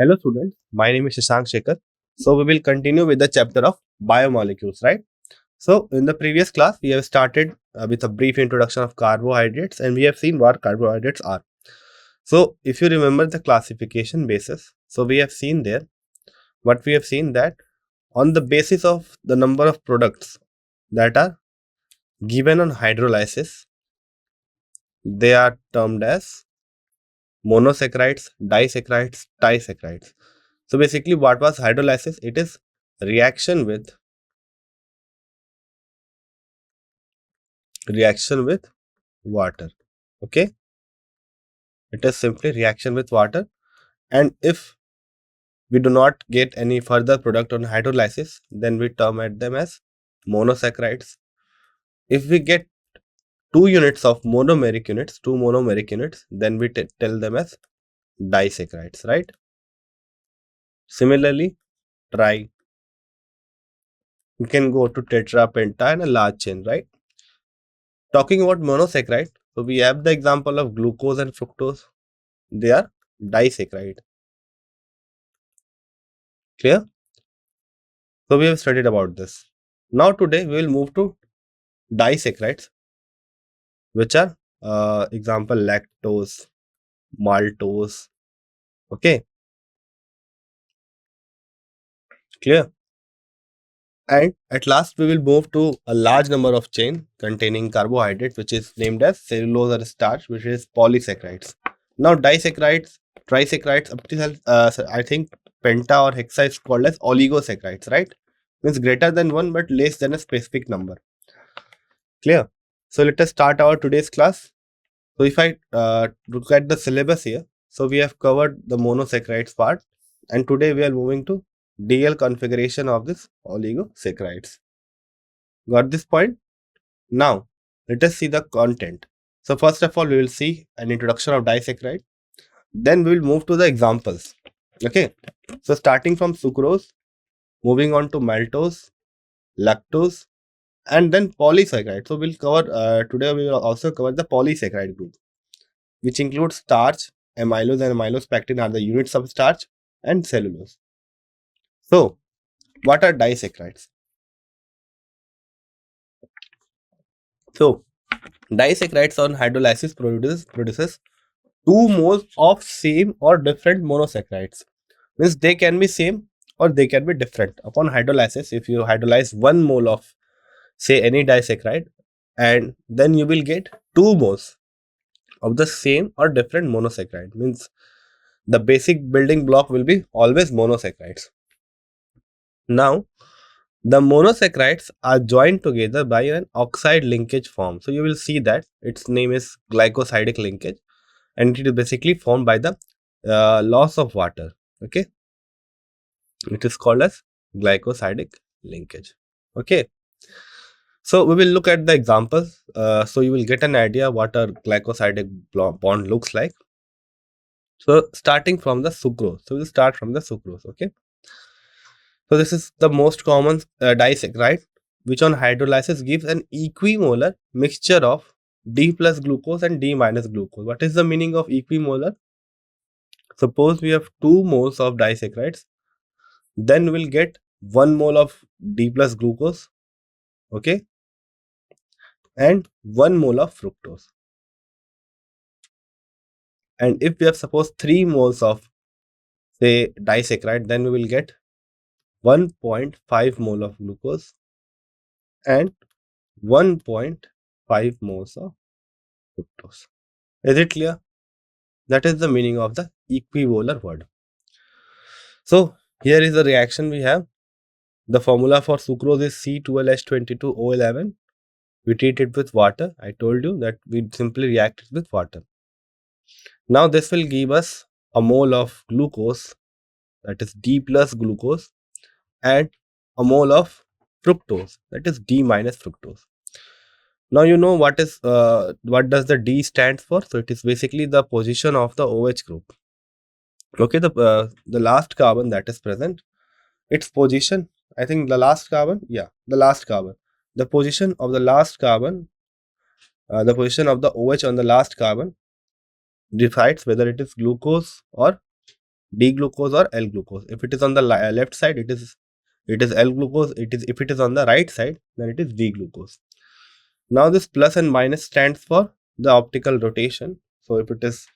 Hello students, my name is Shashank Shekhar. So we will continue with the chapter of biomolecules, right? So in the previous class, we have started with a brief introduction of carbohydrates and we have seen what carbohydrates are. So if you remember the classification basis, so we have seen there, what we have seen that on the basis of the number of products that are given on hydrolysis, they are termed as monosaccharides, disaccharides, trisaccharides. So basically what was hydrolysis? It is reaction with water. Okay, it is simply reaction with water, and if we do not get any further product on hydrolysis, then we term at them as monosaccharides. If we get two monomeric units, then we tell them as disaccharides, right? Similarly, tri, we can go to tetra, penta, and a large chain, right? Talking about monosaccharide, so we have the example of glucose and fructose. They are disaccharide. Clear? So we have studied about this. Now today we will move to disaccharides, which are example lactose, maltose. Okay, clear? And at last we will move to a large number of chain containing carbohydrate, which is named as cellulose or starch, which is polysaccharides. Now disaccharides, trisaccharides, up till I think penta or hexa is called as oligosaccharides, right? Means greater than one but less than a specific number. Clear? So let us start our today's class. So if I look at the syllabus here, so we have covered the monosaccharides part, and today we are moving to DL configuration of this oligosaccharides. Got this point? Now let us see the content. So first of all, we will see an introduction of disaccharide. Then we will move to the examples. Okay. So starting from sucrose, moving on to maltose, lactose, and then polysaccharide. So we'll cover today. We will also cover the polysaccharide group, which includes starch, amylose and amylose pectin are the units of starch, and cellulose. So, what are disaccharides? So, disaccharides on hydrolysis produces 2 moles of same or different monosaccharides. Means they can be same or they can be different. Upon hydrolysis, if you hydrolyze 1 mole of say any disaccharide, and then you will get 2 moles of the same or different monosaccharide. Means the basic building block will be always monosaccharides. Now, the monosaccharides are joined together by an oxide linkage form. So, you will see that its name is glycosidic linkage, and it is basically formed by the loss of water. Okay, it is called as glycosidic linkage. Okay, so we will look at the examples. So, you will get an idea what a glycosidic bond looks like. So, starting from the sucrose. So, we will start from the sucrose. Okay. So this is the most common disaccharide, which on hydrolysis gives an equimolar mixture of D plus glucose and D minus glucose. What is the meaning of equimolar? Suppose we have 2 moles of disaccharides, then we'll get 1 mole of D plus glucose, okay, and 1 mole of fructose. And if we have suppose 3 moles of say disaccharide, then we will get 1.5 mole of glucose and 1.5 moles of fructose. Is it clear? That is the meaning of the equimolar word. So here is the reaction we have. The formula for sucrose is C12H22O11. We treat it with water. I told you that we simply react it with water. Now this will give us a mole of glucose, that is D plus glucose, and a mole of fructose, that is D minus fructose. Now you know what does the D stands for? So it is basically the position of the OH group. Okay, the last carbon that is present, its position, I think the last carbon, the position of the last carbon, the position of the OH on the last carbon decides whether it is glucose or D glucose or L glucose. If it is on the left side, it is L glucose. If it is on the right side, then it is D glucose. Now this plus and minus stands for the optical rotation. So if it is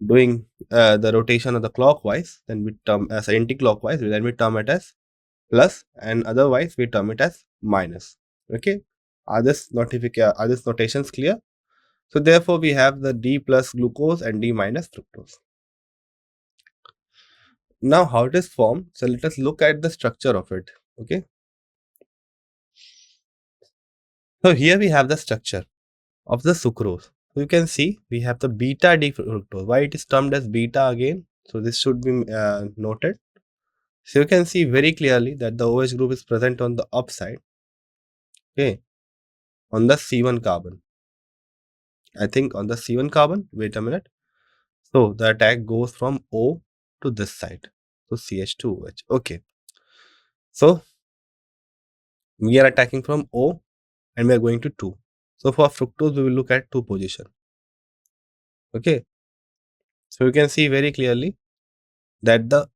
doing the rotation of the clockwise, then we term as anti-clockwise, then we term it as plus, and otherwise we term it as minus. Okay, are this notations clear? So therefore we have the D plus glucose and D minus fructose. Now how it is formed? So let us look at the structure of it. Okay, so here we have the structure of the sucrose. So you can see we have the beta D fructose. Why it is termed as beta again? So this should be noted. So you can see very clearly that the OH group is present on the upside. Okay, on the C1 carbon. I think on the C1 carbon. Wait a minute. So the attack goes from O to this side. So CH2OH. Okay. So we are attacking from O and we are going to 2. So for fructose, we will look at 2 position. Okay. So you can see very clearly that the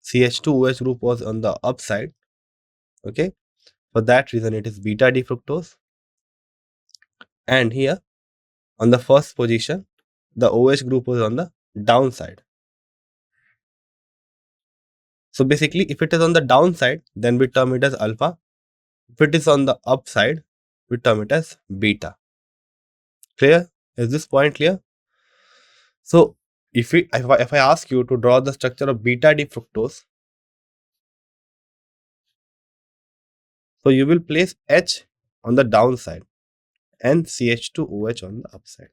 CH2OH group was on the upside. Okay. For that reason, it is beta D fructose. And here on the first position, the OH group was on the downside. So basically, if it is on the downside, then we term it as alpha. If it is on the upside, we term it as beta. Clear? Is this point clear? So if I ask you to draw the structure of beta D fructose, so you will place H on the downside and CH2OH on the upside.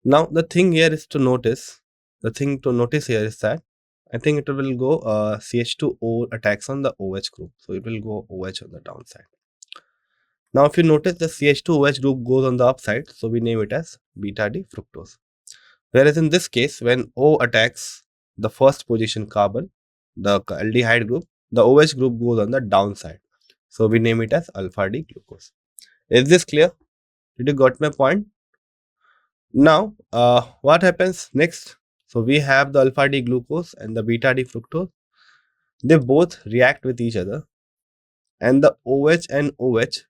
Now the thing here is to notice, here is that I think it will go CH2O attacks on the OH group. So it will go OH on the downside. Now if you notice the CH2OH group goes on the upside, so we name it as beta D fructose. Whereas in this case, when O attacks the first position carbon, the aldehyde group, the OH group goes on the downside. So we name it as alpha D glucose. Is this clear? Did you got my point? Now, what happens next? So we have the alpha D glucose and the beta D fructose. They both react with each other, and the OH and OH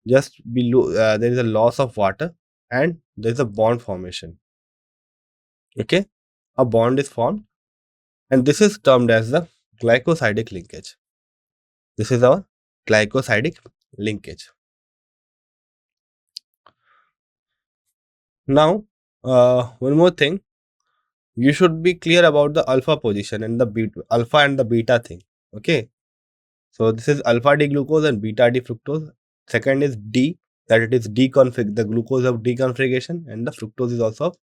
just below there is a loss of water and there is a bond formation. Okay, a bond is formed, and this is termed as the glycosidic linkage. This is our glycosidic linkage. Now, one more thing, you should be clear about the alpha position and the alpha and the beta thing. Okay, so this is alpha D glucose and beta D fructose. Second is D, that it is deconfig, the glucose of deconfiguration, and the fructose is also of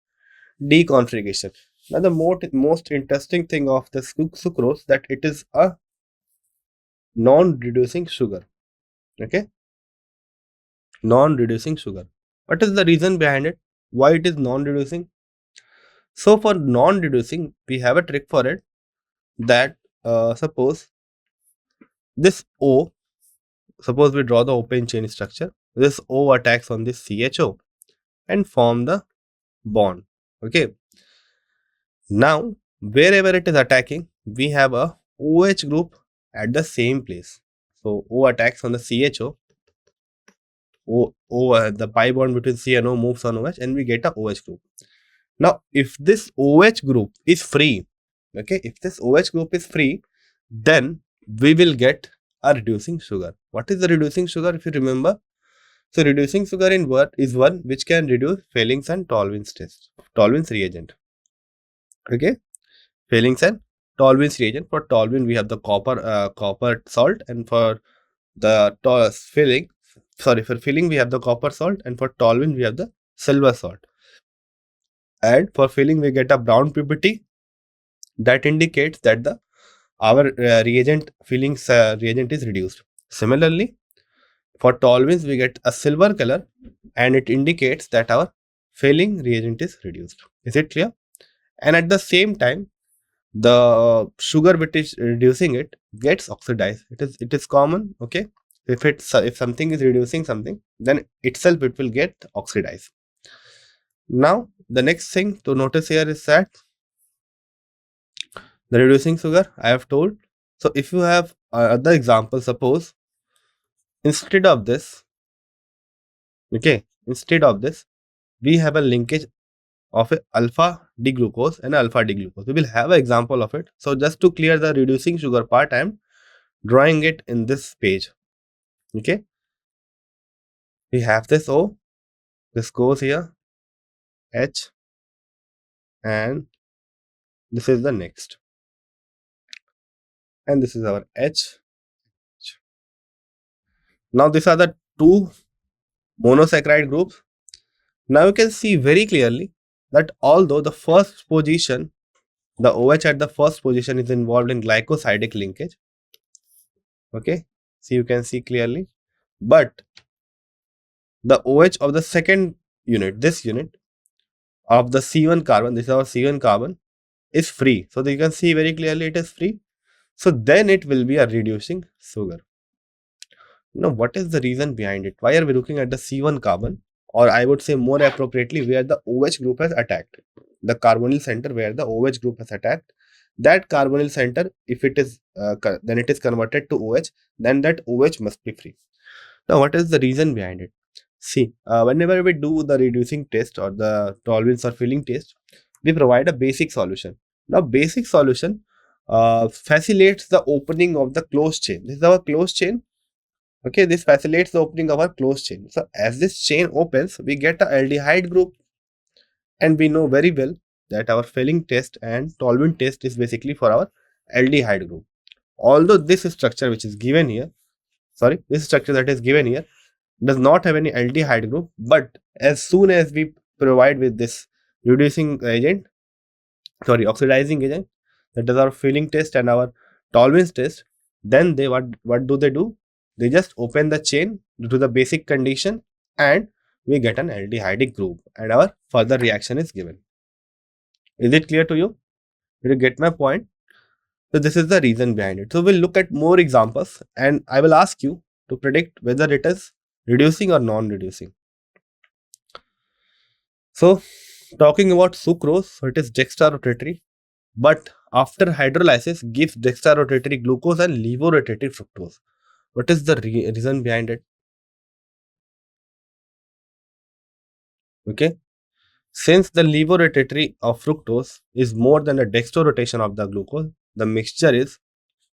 deconfiguration. Now the most interesting thing of the sucrose that it is a non-reducing sugar. Okay, non-reducing sugar. What is the reason behind it? Why it is non-reducing? So for non-reducing, we have a trick for it, that suppose this O, suppose we draw the open chain structure, this O attacks on this CHO and form the bond. Okay, now wherever it is attacking, we have a OH group at the same place. So O attacks on the CHO, the pi bond between C and O moves on OH, and we get a OH group. Now if this OH group is free, okay, if this OH group is free, then we will get a reducing sugar. What is the reducing sugar, if you remember? So reducing sugar in what is one which can reduce Fehling's and Tolwin's test, Tolwin's reagent. Okay, Fehling's and Tolwin's reagent. For Tolwin we have the copper salt, and for the for Fehling we have the copper salt, and for Tolwin we have the silver salt. And for Fehling we get a brown PPT that indicates that our reagent Fehling's reagent is reduced. Similarly, for Tolwin's we get a silver color and it indicates that our Fehling reagent is reduced. Is it clear? And at the same time, the sugar which is reducing it gets oxidized. It is common. Okay, if something is reducing something, then itself it will get oxidized. Now the next thing to notice here is that the reducing sugar I have told. So if you have other example, suppose instead of this, okay, instead of this, we have a linkage of a alpha D glucose and alpha D glucose. We will have an example of it. So just to clear the reducing sugar part, I am drawing it in this page. Okay, we have this O, this goes here, H, and this is the next, and this is our H. Now these are the two monosaccharide groups. Now you can see very clearly that although the first position, the OH at the first position is involved in glycosidic linkage, okay, so you can see clearly, but the OH of the second unit, this unit of the C1 carbon, this is our C1 carbon, is free. So you can see very clearly it is free. So then it will be a reducing sugar. Now, what is the reason behind it? Why are we looking at the C1 carbon? Or I would say more appropriately, where the OH group has attacked. The carbonyl center where the OH group has attacked. That carbonyl center, if it is, then it is converted to OH, then that OH must be free. Now, what is the reason behind it? See, whenever we do the reducing test or the tolerance or filling test, we provide a basic solution. Now, basic solution facilitates the opening of the closed chain. This is our closed chain. Okay, this facilitates the opening of our closed chain. So, as this chain opens, we get a aldehyde group, and we know very well that our filling test and tolerance test is basically for our aldehyde group. Although this structure which is given here, this structure that is given here does not have any aldehyde group, but as soon as we provide with this reducing agent, oxidizing agent, that is our filling test and our tolerance test, then they what do they do? They just open the chain due to the basic condition, and we get an aldehydic group, and our further reaction is given. Is it clear to you? Did you get my point? So this is the reason behind it. So we'll look at more examples, and I will ask you to predict whether it is reducing or non-reducing. So talking about sucrose, so it is dextrorotatory, but after hydrolysis gives dextrorotatory glucose and levorotatory fructose. What is the reason behind it? Okay, since the levorotatory of fructose is more than the dextrorotation of the glucose, the mixture is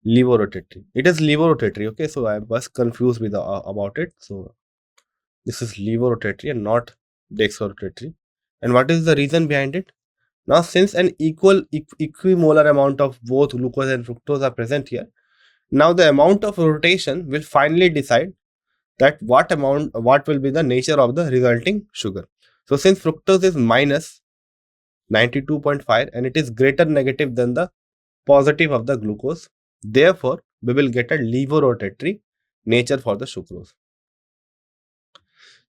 levorotatory. It is levorotatory. Okay, so I was confused with about it. So this is levorotatory and not dextrorotatory. And what is the reason behind it? Now, since an equimolar amount of both glucose and fructose are present here, now the amount of rotation will finally decide that what will be the nature of the resulting sugar. So since fructose is minus 92.5 and it is greater negative than the positive of the glucose, therefore we will get a levorotatory nature for the sucrose.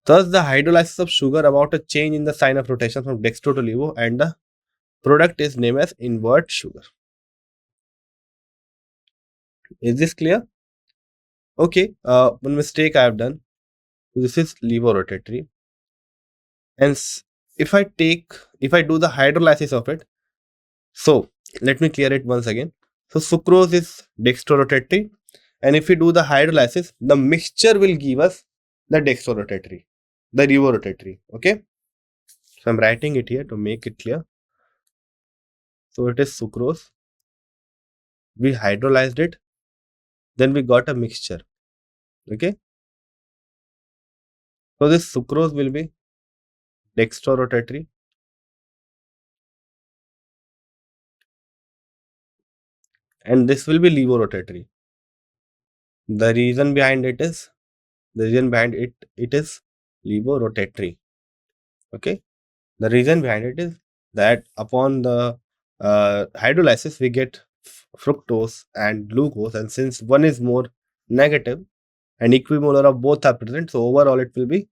Thus, the hydrolysis of sugar about a change in the sign of rotation from dextro to levo, and the product is named as invert sugar. Is this clear? Okay, one mistake I have done. This is levorotatory, and if I do the hydrolysis of it, so let me clear it once again. So sucrose is dextrorotatory, and if we do the hydrolysis, the mixture will give us the dextrorotatory, the levorotatory. Okay, so I'm writing it here to make it clear. So it is sucrose. We hydrolyzed it, then we got a mixture. Okay, so this sucrose will be dextrorotatory, and this will be levorotatory. The reason behind it is levorotatory. Okay, the reason behind it is that upon the hydrolysis we get fructose and glucose, and since one is more negative and equimolar of both are present, so overall it will be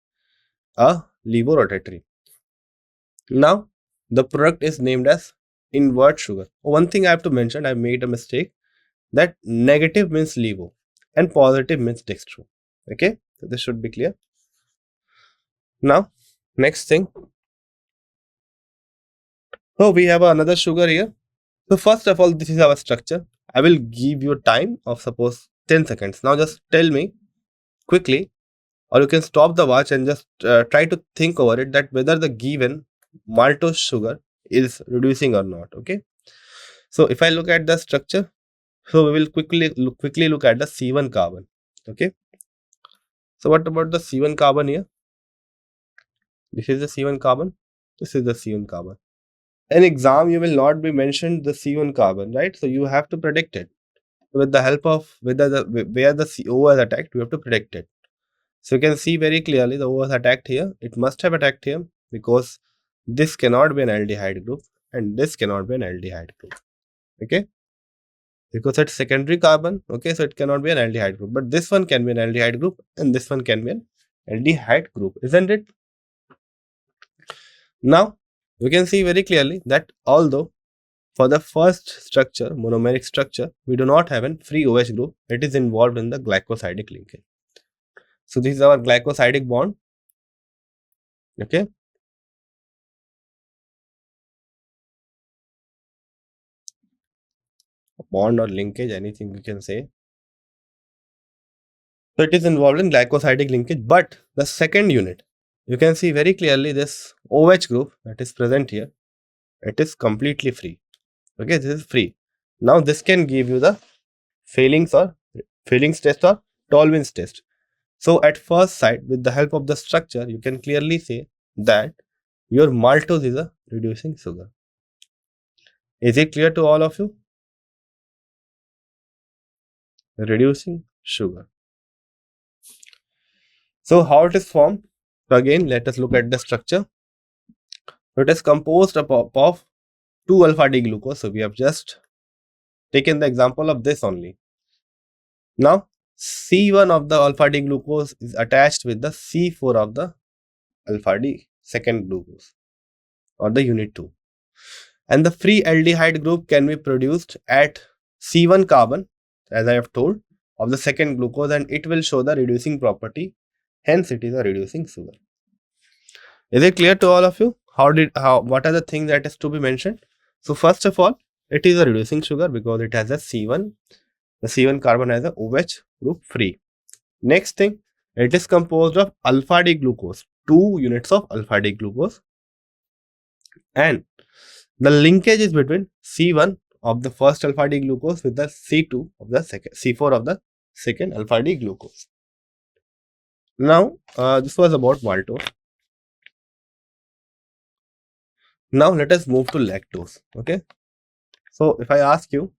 a levorotatory. Now the product is named as invert sugar. One thing I have to mention, I made a mistake, that negative means levo and positive means dextro. Okay, so this should be clear. Now next thing, So we have another sugar here. So first of all, this is our structure. I will give you time of suppose 10 seconds. Now just tell me quickly, or you can stop the watch and just try to think over it, that whether the given maltose sugar is reducing or not. Okay. So if I look at the structure, so we will quickly look at the C1 carbon. Okay. So what about the C1 carbon here? This is the C1 carbon. This is the C1 carbon. In exam, you will not be mentioned the C1 carbon, right? So you have to predict it with the help of where the CO is attacked. You have to predict it. So you can see very clearly the O was attacked here. It must have attacked here because this cannot be an aldehyde group and this cannot be an aldehyde group. Okay, because it's secondary carbon. Okay, so it cannot be an aldehyde group, but this one can be an aldehyde group and this one can be an aldehyde group, isn't it? Now you can see very clearly that although for the first structure, monomeric structure, we do not have a free OH group, it is involved in the glycosidic linkage. So this is our glycosidic bond. Okay. Bond or linkage, anything you can say. So it is involved in glycosidic linkage, but the second unit, you can see very clearly this OH group that is present here, it is completely free. Okay, this is free. Now this can give you the Fehling's test or Tolman's test. So at first sight, with the help of the structure, you can clearly say that your maltose is a reducing sugar. Is it clear to all of you? Reducing sugar. So how it is formed? So again, let us look at the structure. So it is composed of 2 alpha D glucose. So we have just taken the example of this only. Now C1 of the alpha D glucose is attached with the C4 of the alpha D second glucose or the unit 2. And the free aldehyde group can be produced at C1 carbon, as I have told, of the second glucose, and it will show the reducing property. Hence, it is a reducing sugar. Is it clear to all of you? What are the things that is to be mentioned? So first of all, it is a reducing sugar because it has a C1. The C1 carbon has a OH group free. Next thing, it is composed of alpha D glucose, 2 units of alpha D glucose, and the linkage is between C1 of the first alpha D glucose with the C2 of the second, C4 of the second alpha D glucose. Now, this was about maltose. Now let us move to lactose. Okay. So if I ask you,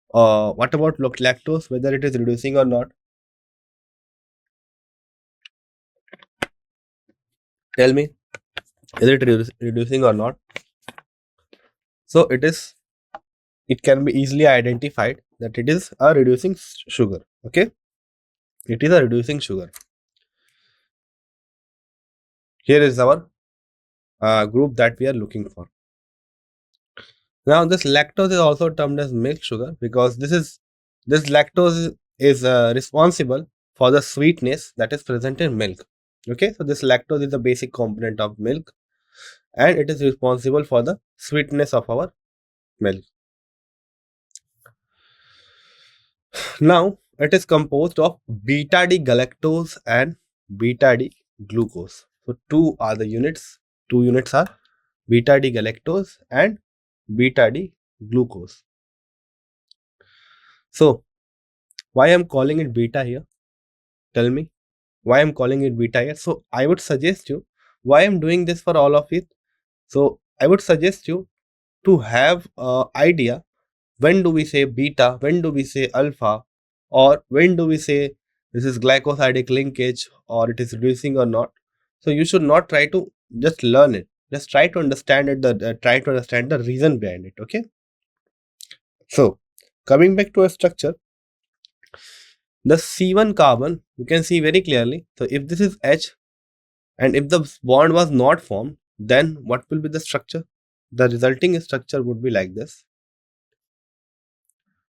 what about lactose, whether it is reducing or not? Tell me, is it reducing or not? So it can be easily identified that it is a reducing sugar. Okay. It is a reducing sugar. Here is our group that we are looking for. Now this lactose is also termed as milk sugar because this lactose is responsible for the sweetness that is present in milk. Okay, so this lactose is a basic component of milk and it is responsible for the sweetness of our milk. Now it is composed of beta D galactose and beta D glucose. So two are the units. Two units are beta D galactose and beta D glucose. So why I'm calling it beta here? Tell me why I'm calling it beta here. So I would suggest you why I'm doing this for all of it. So I would suggest you to have an idea, when do we say beta, when do we say alpha, or when do we say this is glycosidic linkage or it is reducing or not. So you should not try to just learn it. Just try to understand it. Try to understand the reason behind it. Okay. So coming back to a structure, the C1 carbon, you can see very clearly. So if this is H and if the bond was not formed, then what will be the structure? The resulting structure would be like this,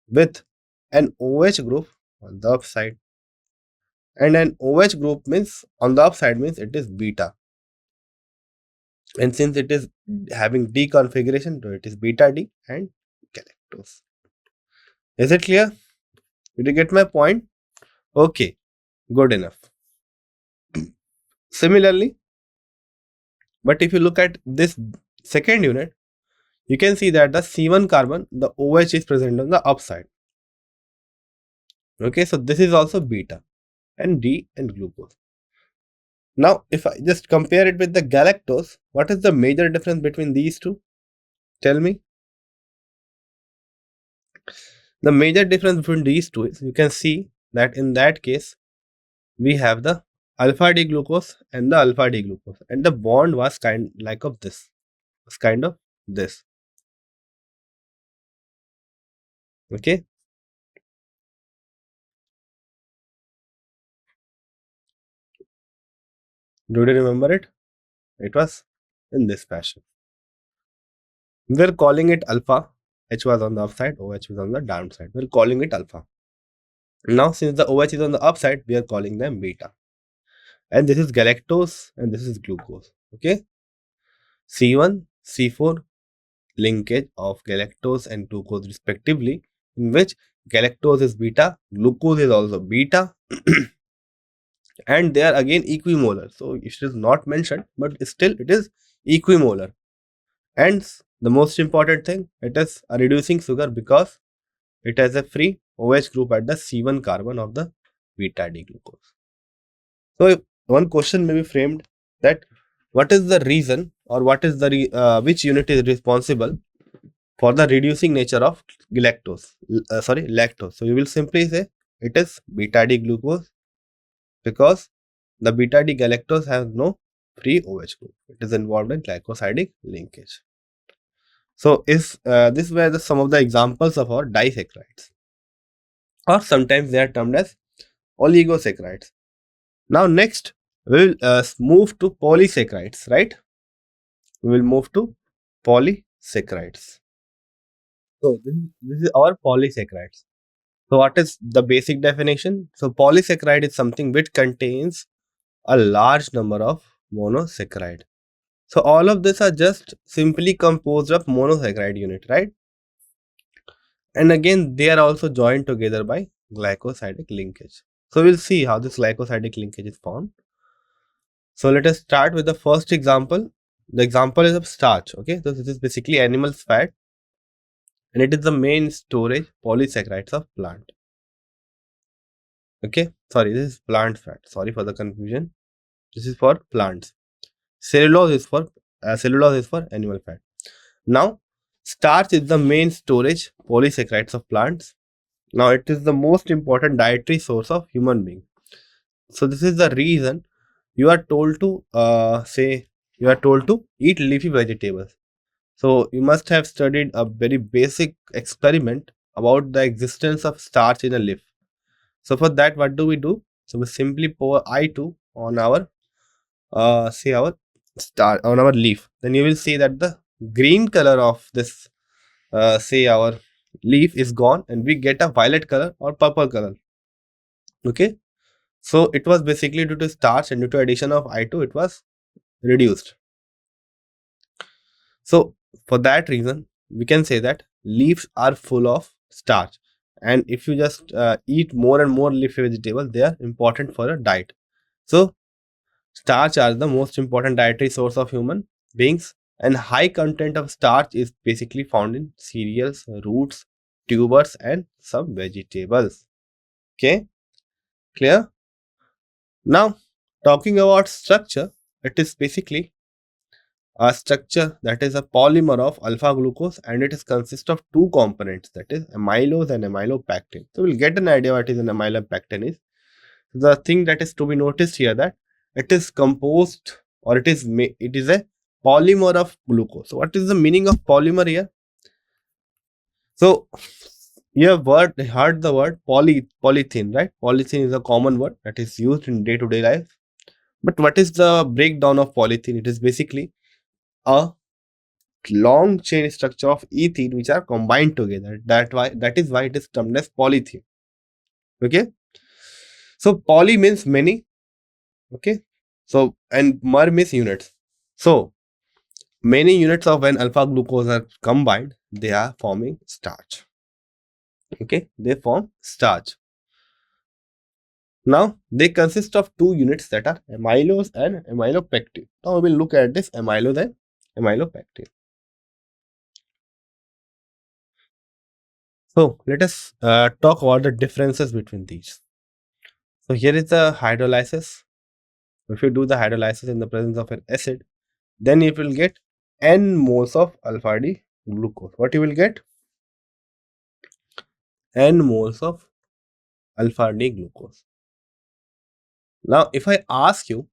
with an OH group on the upside, and an OH group means on the upside means it is beta. And since it is having D configuration, so it is beta D and galactose. Is it clear? Did you get my point? Okay, good enough. Similarly, but if you look at this second unit, you can see that the C1 carbon, the OH is present on the upside. Okay, so this is also beta and D and glucose. Now, if I just compare it with the galactose, what is the major difference between these two? Tell me. The major difference between these two is you can see that in that case, we have the alpha D glucose and the alpha D glucose, and the bond was kind like of this, was kind of this. Okay, do you remember it? It was in this fashion. We're calling it alpha. H was on the upside, OH was on the downside. We're calling it alpha. Now, since the OH is on the upside, we are calling them beta. And this is galactose and this is glucose. Okay, C1, C4 linkage of galactose and glucose respectively, in which galactose is beta, glucose is also beta, and they are again equimolar. So it is not mentioned, but still it is equimolar. And the most important thing, it is a reducing sugar because it has a free OH group at the C1 carbon of the beta D glucose. So one question may be framed that what is the reason or what is the which unit is responsible for the reducing nature of lactose. So you will simply say it is beta D glucose because the beta D galactose has no free OH group. It is involved in glycosidic linkage. So these were some of the examples of our disaccharides, or sometimes they are termed as oligosaccharides. Now next we will move to polysaccharides, right? We will move to polysaccharides. So this is our polysaccharides. So what is the basic definition? So polysaccharide is something which contains a large number of monosaccharide. So all of this are just simply composed of monosaccharide unit, right? And again, they are also joined together by glycosidic linkage. So we'll see how this glycosidic linkage is formed. So let us start with the first example. The example is of starch. Okay, so this is basically animal fat, and it is the main storage polysaccharides of plant. Okay, sorry, this is plant fat. Sorry for the confusion. This is for plants. Cellulose is for animal fat. Now, starch is the main storage polysaccharides of plants. Now, it is the most important dietary source of human being. So, this is the reason you are told to eat leafy vegetables. So, you must have studied a very basic experiment about the existence of starch in a leaf. So, for that, what do we do? So, we simply pour I2 on our our star on our leaf. Then you will see that the green color of this our leaf is gone, and we get a violet color or purple color. Okay, so it was basically due to starch, and due to addition of I2 it was reduced. So for that reason we can say that leaves are full of starch, and if you just eat more and more leafy vegetables, they are important for a diet. So starch are the most important dietary source of human beings, and high content of starch is basically found in cereals, roots, tubers, and some vegetables. Okay, clear? Now, talking about structure, it is basically a structure that is a polymer of alpha glucose, and it is consists of two components, that is amylose and amylopectin. So we'll get an idea what is an amylopectin is. The thing that is to be noticed here that it is composed, or it is a polymer of glucose. So what is the meaning of polymer here? So you have heard the word polythene, right? Polythene is a common word that is used in day-to-day life. But what is the breakdown of polythene? It is basically a long chain structure of ethene which are combined together. That is why it is termed as polythene. Okay. So poly means many. Okay. So and mer means units. So many units of when alpha glucose are combined, they are forming starch. Okay, they form starch. Now they consist of two units that are amylose and amylopectin. Now we will look at this amylose and amylopectin. So let us talk about the differences between these. So here is the hydrolysis. If you do the hydrolysis in the presence of an acid, then you will get n moles of alpha D glucose. What you will get? N moles of alpha D glucose. Now, if I ask you,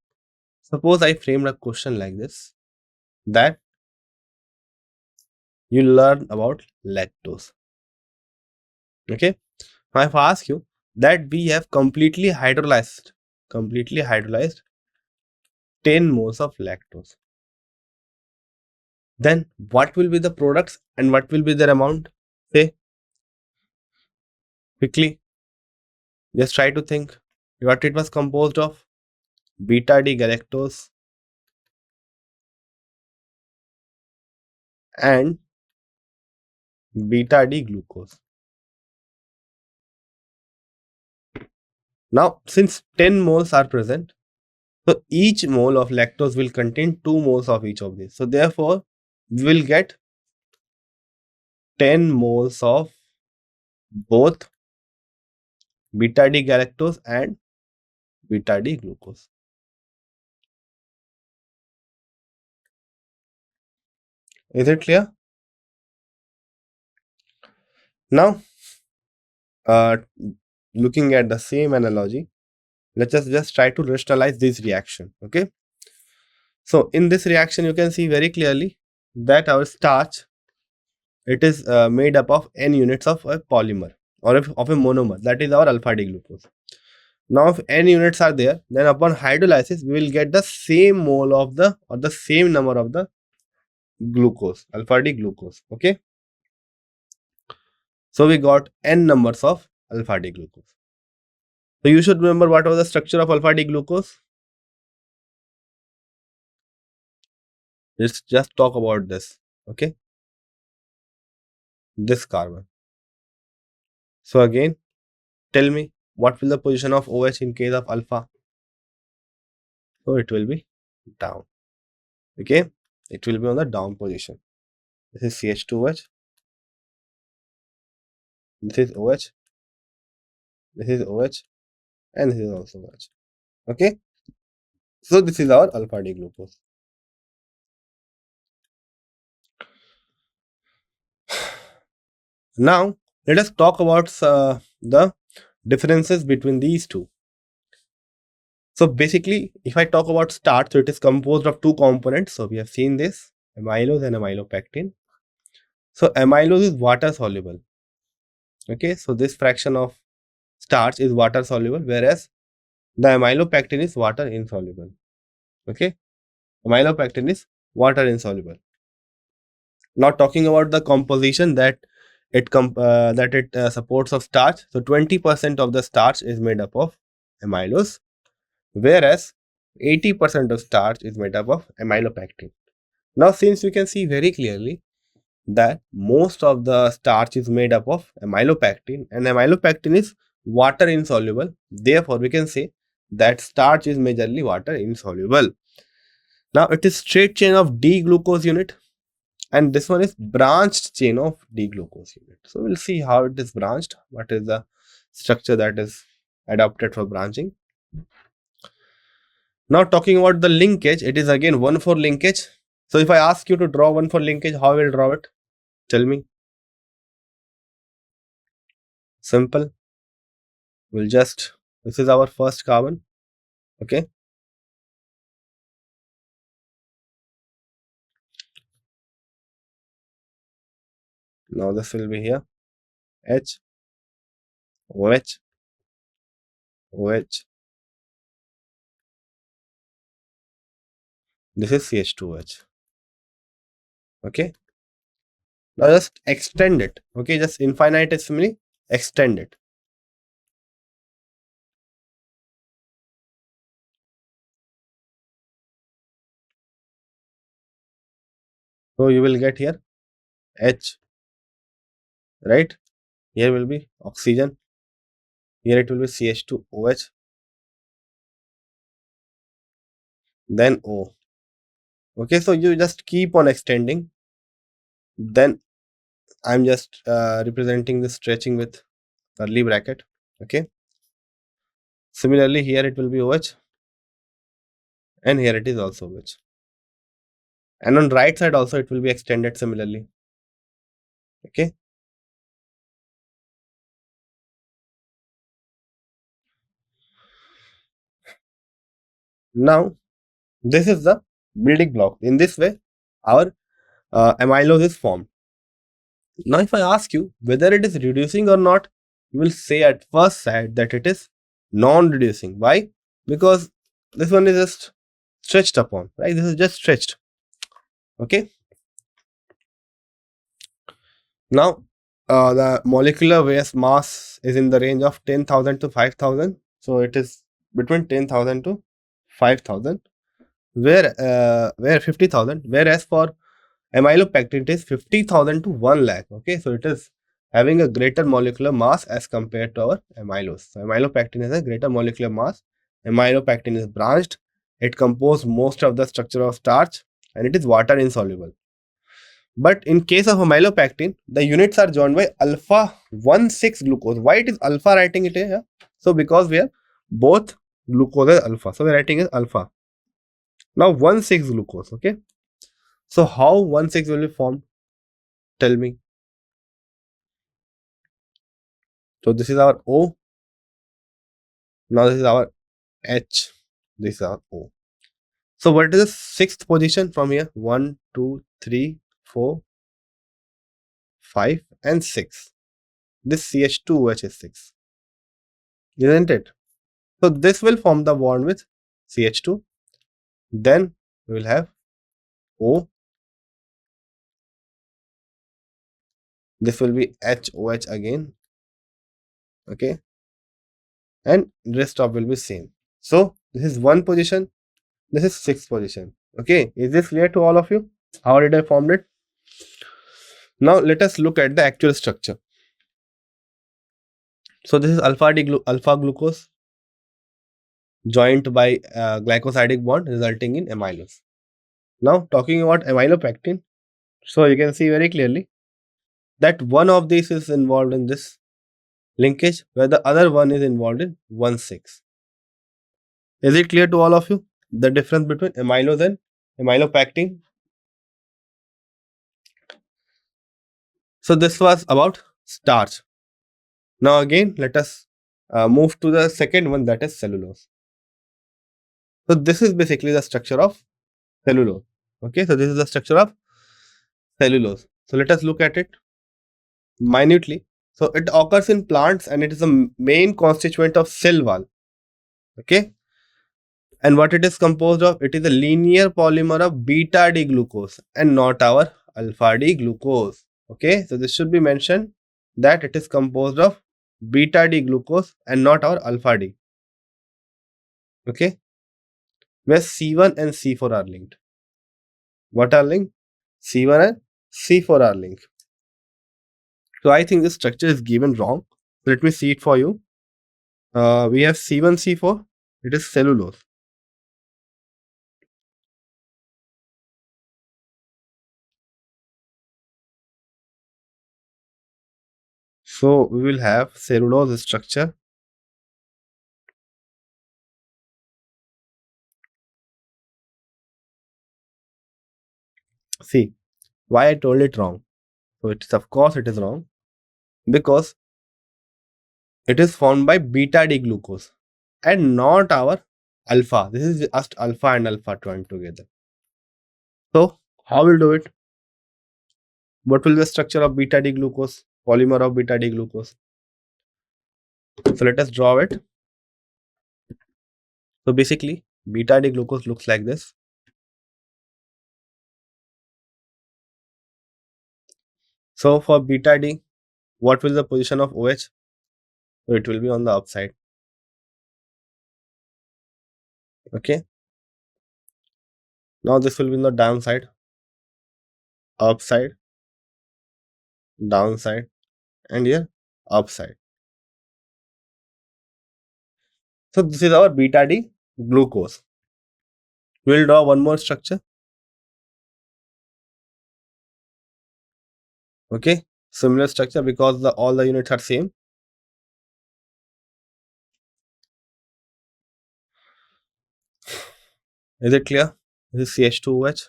suppose I framed a question like this, that you learn about lactose. Okay. Now, if I ask you that we have completely hydrolyzed 10 moles of lactose, then what will be the products and what will be their amount? Say quickly, just try to think what it was composed of. Beta D galactose and beta D glucose. Now, since 10 moles are present, so each mole of lactose will contain 2 moles of each of these. So therefore, we will get 10 moles of both beta D galactose and beta D glucose. Is it clear? Now, looking at the same analogy, let us just try to rationalize this reaction. Okay. So in this reaction, you can see very clearly that our starch, it is made up of n units of a polymer or of a monomer, that is our alpha D glucose. Now, if n units are there, then upon hydrolysis, we will get the same mole of the or the same number of the glucose, alpha D glucose. Okay. So we got n numbers of alpha D glucose. So you should remember what was the structure of alpha D glucose. Let's just talk about this. Okay. This carbon. So again, tell me what will the position of OH in case of alpha? So it will be down. Okay. It will be on the down position. This is CH2OH. This is OH. This is OH. And this is also OH. Okay. So this is our alpha D glucose. Now let us talk about the differences between these two. So basically, if I talk about starch, so it is composed of two components. So we have seen this, amylose and amylopectin. So amylose is water soluble. Okay, so this fraction of starch is water soluble, whereas the amylopectin is water insoluble. Okay, amylopectin is water insoluble. Now talking about the composition that it supports of starch. So 20% of the starch is made up of amylose, whereas 80% of starch is made up of amylopectin. Now, since we can see very clearly that most of the starch is made up of amylopectin and amylopectin is water insoluble, therefore we can say that starch is majorly water insoluble. Now, it is straight chain of D-glucose unit and this one is branched chain of D-glucose unit. So, we'll see how it is branched, what is the structure that is adopted for branching. Now, talking about the linkage, it is again 1,4 linkage. So, if I ask you to draw 1,4 linkage, how will you draw it? Tell me. Simple. We'll just, this is our first carbon. Okay. Now this will be here. H, OH, OH. This is CH2OH. Okay. Now just extend it. Okay. Just infinitesimally extend it. So you will get here H, right? Here will be oxygen. Here it will be CH2OH, then O. Okay, so you just keep on extending. Then I'm just representing the stretching with curly bracket. Okay. Similarly, here it will be OH, and here it is also OH. And on right side also it will be extended similarly. Okay. Now this is the building block. In this way, our amylose is formed. Now, if I ask you whether it is reducing or not, you will say at first sight that it is non-reducing. Why? Because this one is just stretched upon, right? This is just stretched. Okay. Now, the molecular weight mass is in the range of 10,000 to 5,000. So it is between 10,000 to 5,000, where 50,000. Whereas for amylopectin, it is 50,000 to 1 lakh. Okay, so it is having a greater molecular mass as compared to our amylose. So amylopectin has a greater molecular mass. Amylopectin is branched. It composes most of the structure of starch, and it is water insoluble. But in case of amylopectin, the units are joined by alpha 1,6 glucose. Why it is alpha writing it here? So because we have both glucose and alpha. So we are writing is alpha. Now 1,6 glucose. Okay. So how 1,6 will be formed? Tell me. So this is our O. Now this is our H. This is our O. So what is the sixth position from here? 1, 2, 3, 4, 5, and 6. This CH2OH is 6. Isn't it? So this will form the bond with CH2. Then we will have O. This will be HOH again. Okay. And rest of will be same. So this is one position. This is sixth position. Okay. Is this clear to all of you? How did I form it? Now let us look at the actual structure. So this is alpha glucose joined by glycosidic bond resulting in amylose. Now talking about amylopectin, so you can see very clearly that one of these is involved in this linkage where the other one is involved in 1,6. Is it clear to all of you the difference between amylose and amylopectin? So this was about starch. Now again let us move to the second one, that is cellulose. So this is basically the structure of cellulose. Okay, so this is the structure of cellulose. So let us look at it minutely. So it occurs in plants and it is a main constituent of cell wall. Okay, and what it is composed of? It is a linear polymer of beta D glucose and not our alpha D glucose. Okay, so this should be mentioned that it is composed of beta D glucose and not our alpha D. Okay, where C1 and C4 are linked. What are linked? C1 and C4 are linked. So I think this structure is given wrong. Let me see it for you. We have C1, C4. It is cellulose. So we will have cellulose structure. See why I told it wrong. So it is, of course it is wrong because it is formed by beta D glucose and not our alpha. This is just alpha and alpha joined together. So how we'll do it? What will be the structure of beta D glucose? Polymer of beta D glucose. So let us draw it. So basically beta D glucose looks like this. So for beta D, what will the position of OH? So it will be on the upside. Okay. Now this will be on the downside. upside, downside, and here upside. So this is our beta D glucose. We'll draw one more structure. Okay, similar structure because all the units are same. Is it clear? This is CH2OH.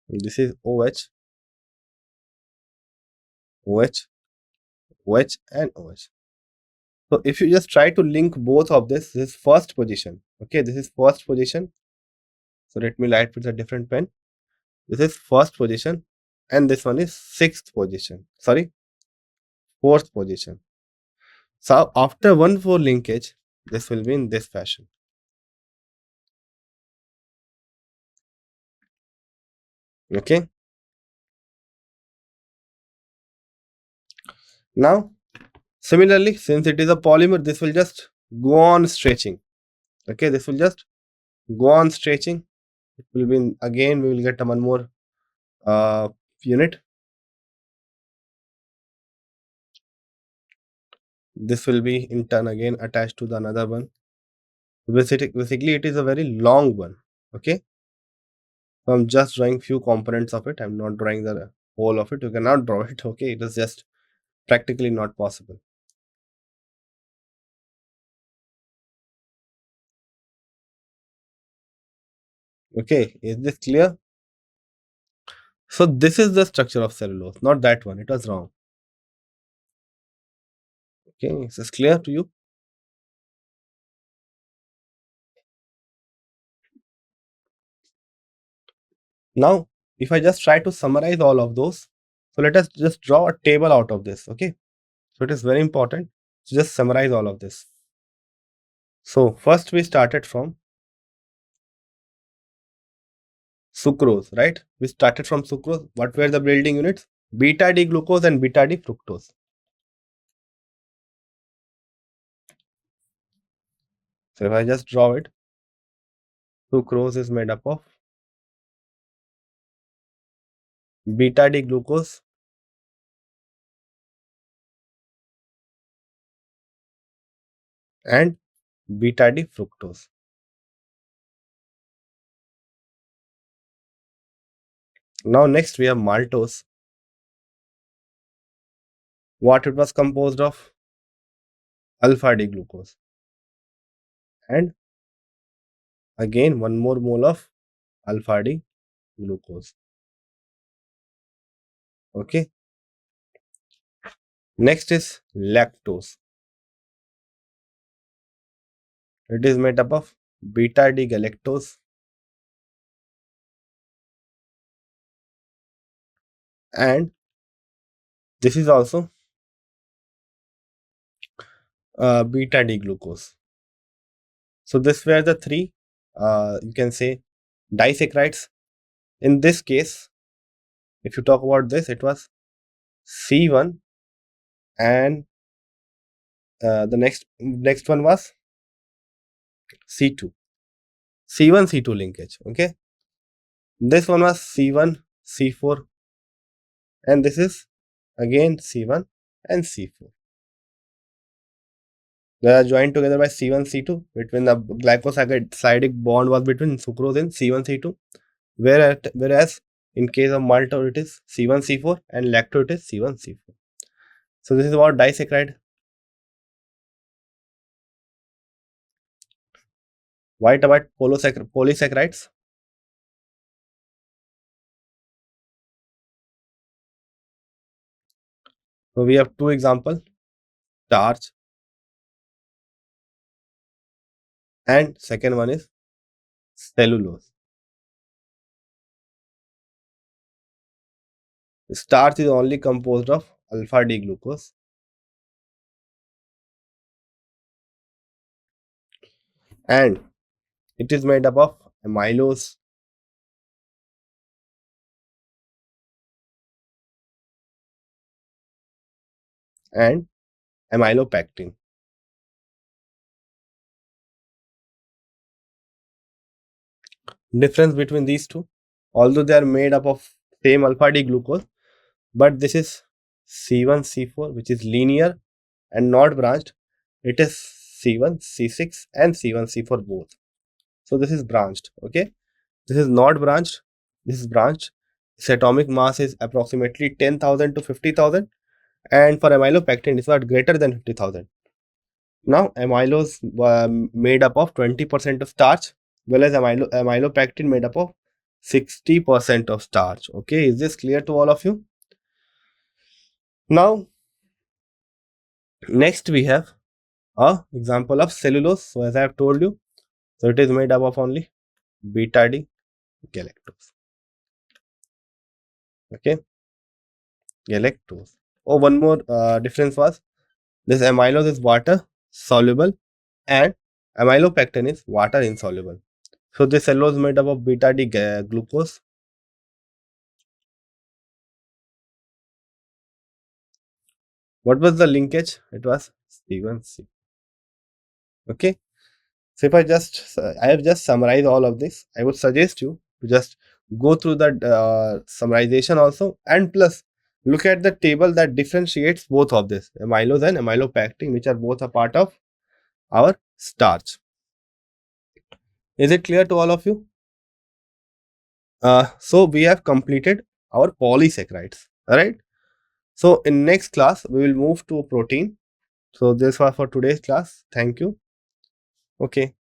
This is OH, OH, OH, and OH. So if you just try to link both of this is first position. Okay, this is first position. So let me write with a different pen. This is first position, and this one is sixth position. Sorry, fourth position. So after 1,4 linkage, this will be in this fashion. Okay. Now, similarly, since it is a polymer, this will just go on stretching. Okay, this will just go on stretching. It will be again. We will get one more unit. This will be in turn again attached to the another one. Basically, it is a very long one. Okay, so I'm just drawing few components of it. I'm not drawing the whole of it. You cannot draw it. Okay, it is just practically not possible. Okay, is this clear? So this is the structure of cellulose, not that one. It was wrong. Okay, is this clear to you? Now, if I just try to summarize all of those, so let us just draw a table out of this. Okay, so it is very important to just summarize all of this. So first we started from sucrose, right? We started from sucrose. What were the building units? Beta D glucose and beta D fructose. So if I just draw it, sucrose is made up of beta D glucose and beta D fructose. Now next we have maltose. What it was composed of? Alpha D glucose and again one more mole of alpha D glucose. Okay. Next is lactose. It is made up of beta D galactose and this is also beta D glucose. So this were the three, you can say, disaccharides. In this case, if you talk about this, it was C1 and the next one was C2. C1 C2 linkage. Okay, this one was C1 C4 and this is again C1 and C4. They are joined together by C1 C2. Between the glycosaccharide bond was between sucrose and C1 C2, whereas in case of maltose it is C1 C4 and lactose it is C1 C4. So this is about disaccharide. What about polysaccharides? So we have two examples, starch and second one is cellulose. Starch is only composed of alpha D glucose and it is made up of amylose and amylopectin. Difference between these two? although they are made up of same alpha D glucose, but this is C1, C4, which is linear and not branched. It is C1, C6 and C1, C4 both. So this is branched, okay? This is not branched, this is branched. Its atomic mass is approximately 10,000 to 50,000, and for amylopectin it's not greater than 50,000. Now amylose made up of 20% of starch, whereas amylopectin made up of 60% of starch. Okay, is this clear to all of you? Now next we have a example of cellulose. So as I have told you, so it is made up of only beta D galactose. Okay, galactose. Oh, one more difference was this amylose is water soluble and amylopectin is water insoluble. So this cellulose made up of beta D glucose. What was the linkage? It was C1C. Okay. So if I have just summarized all of this, I would suggest you to just go through the summarization also, and plus look at the table that differentiates both of this, amylose and amylopectin, which are both a part of our starch. Is it clear to all of you? So we have completed our polysaccharides. All right. So in next class, we will move to protein. So this was for today's class. Thank you. Okay.